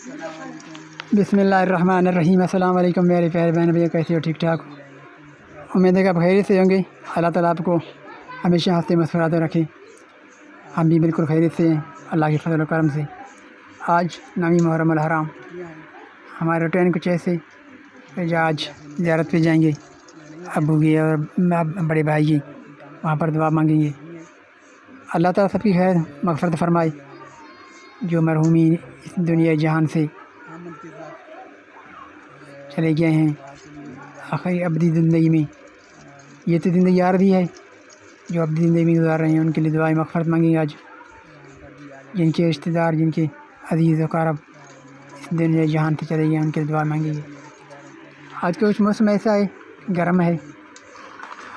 बिस्मिल्लाहिर्रहमानिर्रहीम। अस्सलाम वालेकुम मेरे प्यारे बहन भैया, कैसे हो? ठीक ठाक हो? उम्मीद है कि आप खैरियत से होंगे। अल्लाह ताला आपको हमेशा हंसते मुस्कुराते रखें। हम भी बिल्कुल खैरियत से हैं अल्लाह के फजल व करम से। आज नवी मुहर्रम अल हराम, हमारे रूटीन कुछ ऐसे कि आज ज़ियारत पे जाएंगे अब्बू की और बड़े भाई की, वहाँ पर दुआ मांगेंगे। अल्लाह ताला सबकी खैर मग़फ़िरत फरमाए, जो मरहूमी इस दुनिया जहान से चले गए हैं आखिरी अबदी ज़िंदगी में। ये तो ज़िंदगी आरज़ी है, जो अबदी ज़िंदगी में गुजार रहे हैं उनके लिए दुआएं मग़फ़िरत मांगेंगे। आज जिनके रिश्तेदार, जिनके अज़ीज़ व क़रीब इस दुनिया जहान से चले गए उनके लिए दुआ मांगेंगे। आज का कुछ मौसम ऐसा है, गर्म है,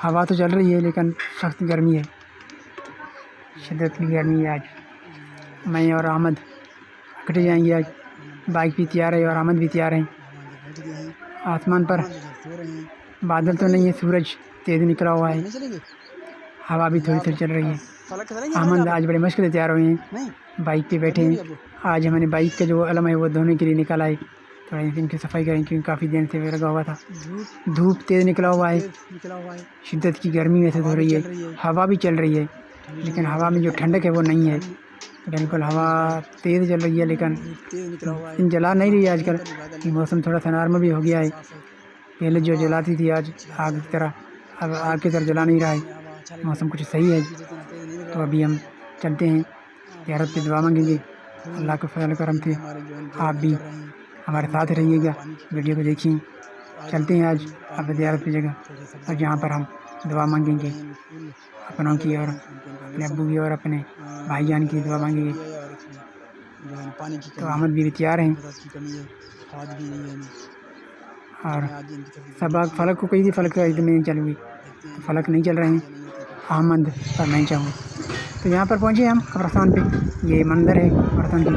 हवा तो चल रही है लेकिन सख्त गर्मी है, शिद्दत की गर्मी है। आज मैं और अहमद इकट्ठे जाएंगे। आज बाइक भी तैयार है और अहमद भी तैयार हैं। आसमान पर बादल तो नहीं है, सूरज तेज़ निकला हुआ है, हवा भी थोड़ी थोड़ी चल रही है। अहमद आज बड़े मुश्किल से तैयार हुए हैं, बाइक पे बैठे हैं। आज हमने बाइक का जो अलम है वो धोने के लिए निकाला है, थोड़ा इनकी सफाई करें क्योंकि काफ़ी देर से लगा हुआ था। धूप तेज़ निकला हुआ है, शिद्दत की गर्मी महसूस हो रही है। हवा भी चल रही है लेकिन हवा में जो ठंडक है वो नहीं है। बिल्कुल हवा तेज़ चल रही है लेकिन जला नहीं रही है आजकल। मौसम थोड़ा सा नॉर्मल भी हो गया है। पहले जो जलाती थी आज आग की तरह, अब आग की तरह जला नहीं रहा है। मौसम कुछ सही है। तो अभी हम चलते हैं, ज़ियारत पे दुआ मांगेंगे। अल्लाह के फजल करम से आप भी हमारे साथ रहिएगा, वीडियो को देखिए। चलते हैं आज अब ज़ियारत की जगह, और जहाँ पर हम दुआ मांगेंगे अपनों की और अपने अब्बू की और अपने भाईजान की दुआ मांगेंगे। तो अहमद भी तैयार हैं और सब फलक को कही थी, फलक एकदम नहीं चल हुई, तो फलक नहीं चल रहे हैं अहमद पर नहीं चाहूँ। तो यहाँ पर पहुँचे हम कब्रस्तान पे। ये मंदिर है कब्रस्तान की,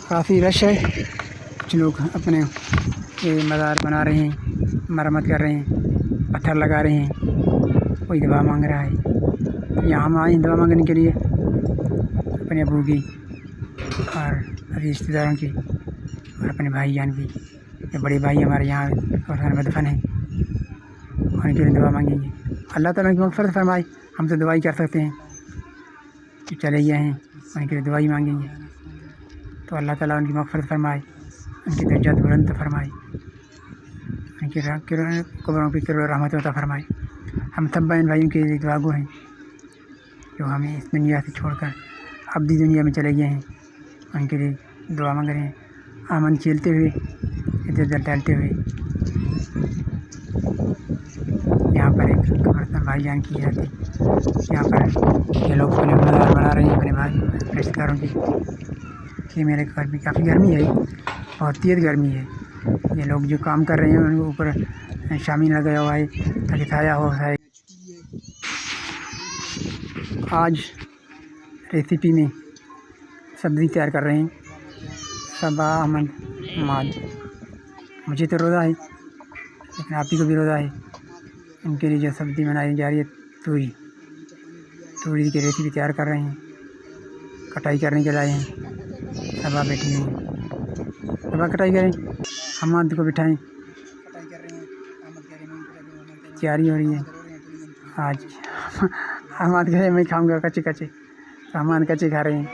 काफ़ी रश है। कुछ लोग अपने ये मज़ार बना रहे हैं, मरम्मत कर रहे हैं, पत्थर लगा रहे हैं, कोई दुआ मांग रहा है। यहाँ हम आए दुआ मांगने के लिए अपने अबू की और रिश्तेदारों की और अपने भाईजान की। ये बड़े भाई हमारे यहाँ कब्रिस्तान में दफन हैं, उनके लिए दुआ मांगेंगे। अल्लाह ताला उनकी मग़फ़िरत फरमाए। हम तो दुआ ही कर सकते हैं कि चले गए हैं, उनके लिए दुआ ही मांगेंगे। तो अल्लाह ताला उनकी मग़फ़िरत फरमाए, उनकी दर्जात बुलंद फरमाए, उनकी कब्रों पर किरम रहमत अता फरमाए। हम सब बहन भाइयों के लिए दुआ गो हैं जो हमें इस दुनिया से छोड़कर अबदी दुनिया में चले गए हैं, उनके लिए दुआ मांग रहे हैं। अमन खेलते हुए, इधर उधर टहलते हुए यहाँ पर एक कब्रिस्तान भाईजान की है। यहाँ पर ये लोग अपने मज़ार बना रहे हैं अपने भाई रिश्तेदारों की। ये मेरे घर में काफ़ी गर्मी है, बहुत तेज़ गर्मी है। ये लोग जो काम कर रहे हैं उनके ऊपर शामीन लगाया हुआ है ताकि छाया हो है। आज रेसिपी में सब्ज़ी तैयार कर रहे हैं सबा अहमद माद। मुझे तो रोज़ा है लेकिन आप ही को भी रोज़ा है। इनके लिए जो सब्ज़ी बनाई जा रही है तूरी की रेसिपी तैयार कर रहे हैं, कटाई करने के लाए हैं। सबा बैठी हुई हैं, सबा कटाई करें, अहमद को बिठाएं, तैयारी हो रही है। आज अहमद कहे मैं खाऊंगा कच्चे कच्चे, तो अहमद कच्चे खा रहे हैं।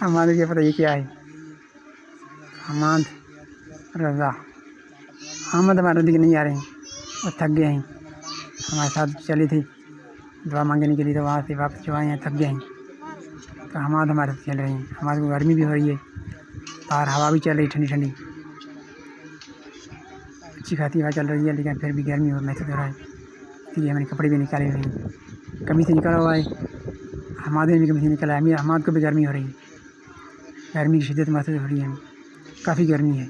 अहमद को पता ये क्या है, अहमद रज़ा। अहमद हमारे नज़दीक नहीं आ रहे हैं, वो थक गए हैं। हमारे साथ चले थे दुआ मांगने के लिए, तो वहाँ से वापस जो आए हैं थक गए हैं। तो अहमद हमारे साथ चल रहे हैं। हमारे को गर्मी भी हो रही है, बाहर हवा भी चल रही ठंडी ठंडी, अच्छी खासी हवा चल रही है लेकिन फिर भी गर्मी महसूस हो रहा है। इसलिए मैंने कपड़े भी निकाले हुए हैं, कमी से निकाला हुआ है। अहमद ने भी कमी से निकाला है। अहमद को भी गर्मी हो रही है, गर्मी की शिद्दत महसूस हो रही है, हमें काफ़ी गर्मी है।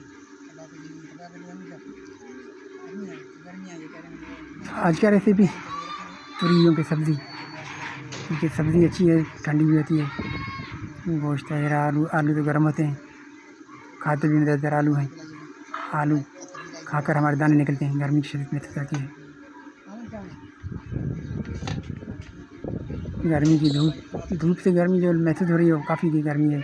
आज का रेसिपी तुरियों की सब्ज़ी, क्योंकि सब्ज़ी अच्छी है, ठंडी भी होती है। गोश्त वगैरह, आलू तो गर्म होते हैं, खाते भी ज़्यादातर आलू हैं। आलू खाकर हमारे दाने निकलते हैं, गर्मी की शिद्दत महसूस होती है। गर्मी की धूप से गर्मी जो महसूस हो रही है वो काफ़ी गर्मी है।